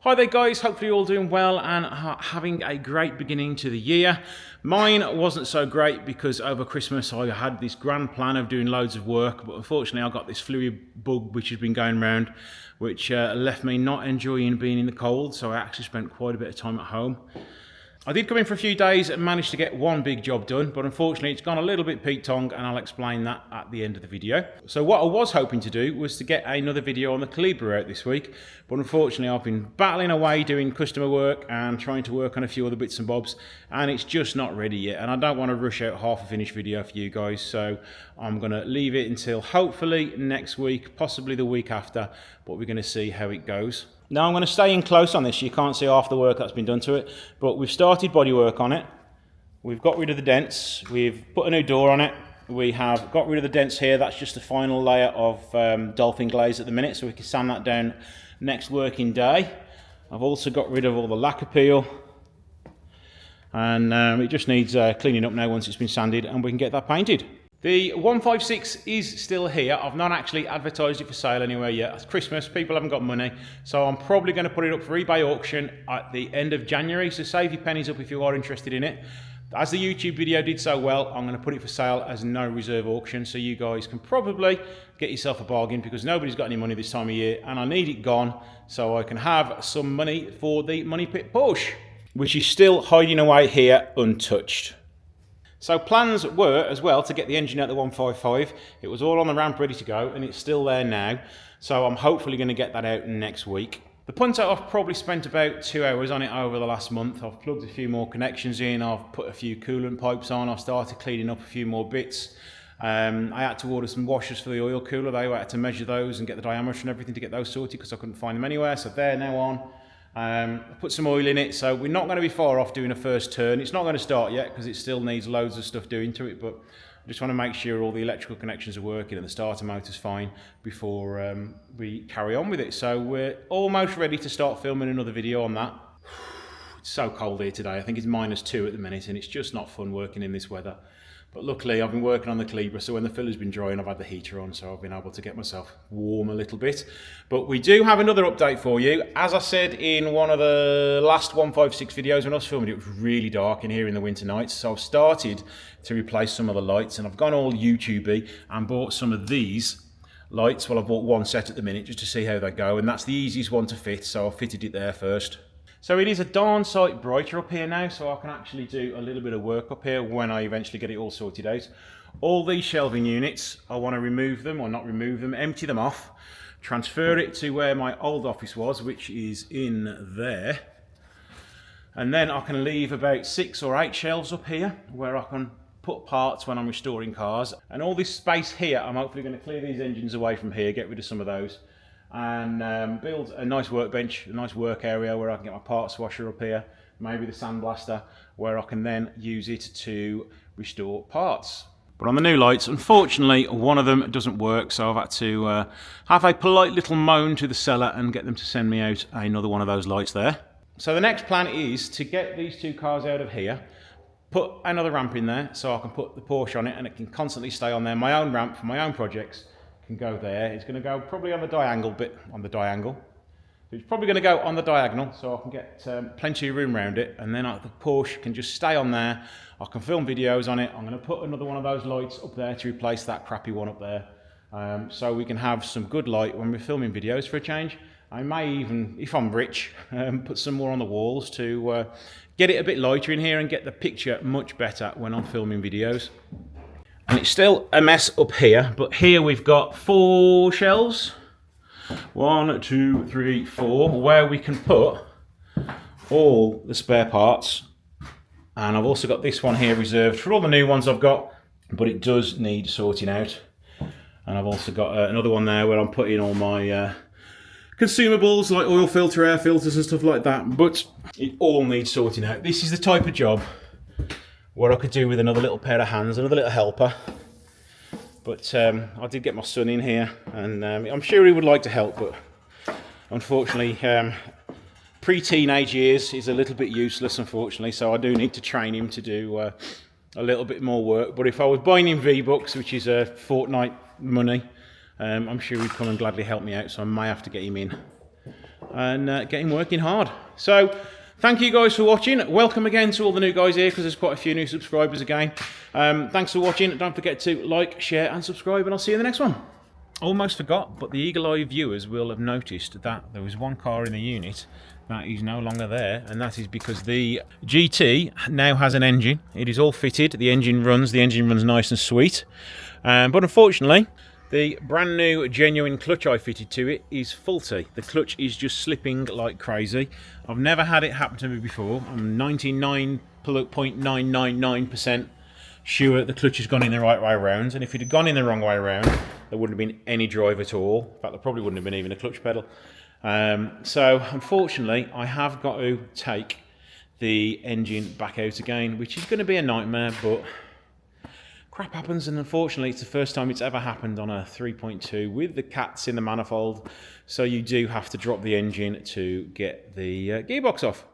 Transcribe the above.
Hi there guys, hopefully you're all doing well and having a great beginning to the year. Mine wasn't so great because over Christmas I had this grand plan of doing loads of work, but unfortunately I got this flu bug which has been going around, which left me not enjoying being in the cold, so I actually spent quite a bit of time at home. I did come in for a few days and managed to get one big job done, but unfortunately it's gone a little bit peak-tong and I'll explain that at the end of the video. So what I was hoping to do was to get another video on the Calibra out this week, but unfortunately I've been battling away doing customer work and trying to work on a few other bits and bobs, and it's just not ready yet, and I don't want to rush out half a finished video for you guys, so I'm going to leave it until hopefully next week, possibly the week after, but we're going to see how it goes. Now I'm going to stay in close on this. You can't see half the work that's been done to it, but we've started bodywork on it. We've got rid of the dents. We've put a new door on it. We have got rid of the dents here. That's just the final layer of dolphin glaze at the minute, so we can sand that down next working day. I've also got rid of all the lacquer peel, and it just needs cleaning up now once it's been sanded, and we can get that painted. The 156 is still here. I've not actually advertised it for sale anywhere yet. It's Christmas, people haven't got money, so I'm probably going to put it up for eBay auction at the end of January, so save your pennies up if you are interested in it. As the YouTube video did so well, I'm going to put it for sale as no reserve auction, so you guys can probably get yourself a bargain because nobody's got any money this time of year, and I need it gone so I can have some money for the Money Pit Porsche, which is still hiding away here untouched. So plans were as well to get the engine out the 155. It was all on the ramp ready to go and it's still there now. So I'm hopefully going to get that out next week. The punter, I've probably spent about 2 hours on it over the last month. I've plugged a few more connections in, I've put a few coolant pipes on, I've started cleaning up a few more bits. I had to order some washers for the oil cooler. I had to measure those and get the diameter and everything to get those sorted because I couldn't find them anywhere. So they're now on. Put some oil in it, so we're not going to be far off doing a first turn. It's not going to start yet because it still needs loads of stuff doing to it, but I just want to make sure all the electrical connections are working and the starter motor's fine before we carry on with it. So we're almost ready to start filming another video on that. It's so cold here today. I think it's -2 at the minute and it's just not fun working in this weather. But luckily I've been working on the Calibra, so when the filler's been drying I've had the heater on, so I've been able to get myself warm a little bit. But we do have another update for you. As I said in one of the last 156 videos when I was filming, it was really dark in here in the winter nights, so I've started to replace some of the lights, and I've gone all YouTube-y and bought some of these lights. Well, I've bought one set at the minute just to see how they go, and that's the easiest one to fit, so I've fitted it there first. So it is a darn sight brighter up here now, so I can actually do a little bit of work up here when I eventually get it all sorted out. All these shelving units, I want to remove them, or not remove them, empty them off, transfer it to where my old office was, which is in there. And then I can leave about 6 or 8 shelves up here where I can put parts when I'm restoring cars. And all this space here, I'm hopefully going to clear these engines away from here, get rid of some of those, and build a nice workbench, a nice work area where I can get my parts washer up here, maybe the sandblaster, where I can then use it to restore parts. But on the new lights, unfortunately, one of them doesn't work, so I've had to have a polite little moan to the seller and get them to send me out another one of those lights there. So the next plan is to get these 2 cars out of here, put another ramp in there so I can put the Porsche on it and it can constantly stay on there. My own ramp for my own projects can go there. It's going to go probably on the diagonal bit, It's probably going to go on the diagonal so I can get plenty of room around it, and then the Porsche can just stay on there. I can film videos on it. I'm going to put another one of those lights up there to replace that crappy one up there, so we can have some good light when we're filming videos for a change. I may even, if I'm rich, put some more on the walls to get it a bit lighter in here and get the picture much better when I'm filming videos. And it's still a mess up here, but here we've got 4 shelves. 1, 2, 3, 4, where we can put all the spare parts. And I've also got this one here reserved for all the new ones I've got, but it does need sorting out. And I've also got another one there where I'm putting all my consumables like oil filter, air filters and stuff like that, but it all needs sorting out. This is the type of job where I could do with another little pair of hands, another little helper. But I did get my son in here, and I'm sure he would like to help, but unfortunately pre-teenage years is a little bit useless, unfortunately, so I do need to train him to do a little bit more work. But if I was buying him V-Bucks, which is a fortnight money, I'm sure he'd come and gladly help me out, so I may have to get him in. and get him working hard. So thank you guys for watching. Welcome again to all the new guys here, because there's quite a few new subscribers again. Thanks for watching. Don't forget to like, share and subscribe, and I'll see you in the next one. Almost forgot, but the eagle-eye viewers will have noticed that there was one car in the unit that is no longer there, and that is because the GT now has an engine. It is all fitted, the engine runs nice and sweet, but unfortunately the brand new genuine clutch I fitted to it is faulty. The clutch is just slipping like crazy. I've never had it happen to me before. I'm 99.999% sure the clutch has gone in the right way around, and if it had gone in the wrong way around, there wouldn't have been any drive at all. In fact, there probably wouldn't have been even a clutch pedal. So unfortunately, I have got to take the engine back out again, which is going to be a nightmare, but crap happens, and unfortunately it's the first time it's ever happened on a 3.2 with the cats in the manifold, so you do have to drop the engine to get the gearbox off.